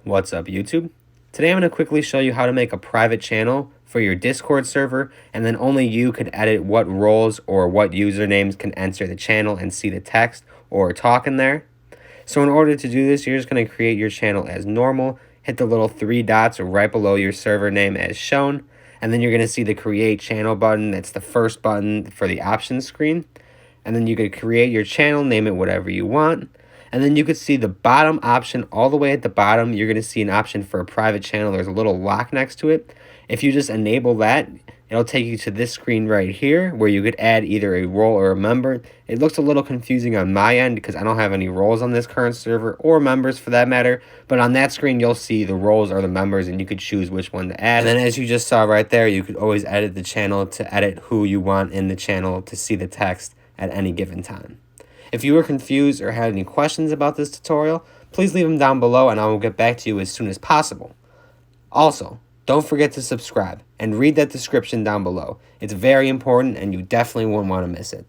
What's up, YouTube? Today I'm going to quickly show you how to make a private channel for your Discord server, and then only you could edit what roles or what usernames can enter the channel and see the text or talk in there. So in order to do this, you're just going to create your channel as normal, hit the little 3 dots right below your server name as shown, and then you're going to see the create channel button. That's the first button for the options screen. And then you could create your channel, name it whatever you want. And then you could see the bottom option all the way at the bottom. You're going to see an option for a private channel. There's a little lock next to it. If you just enable that, it'll take you to this screen right here where you could add either a role or a member. It looks a little confusing on my end because I don't have any roles on this current server or members for that matter. But on that screen, you'll see the roles or the members and you could choose which one to add. And then as you just saw right there, you could always edit the channel to edit who you want in the channel to see the text at any given time. If you were confused or had any questions about this tutorial, please leave them down below and I will get back to you as soon as possible. Also, don't forget to subscribe and read that description down below. It's very important and you definitely won't want to miss it.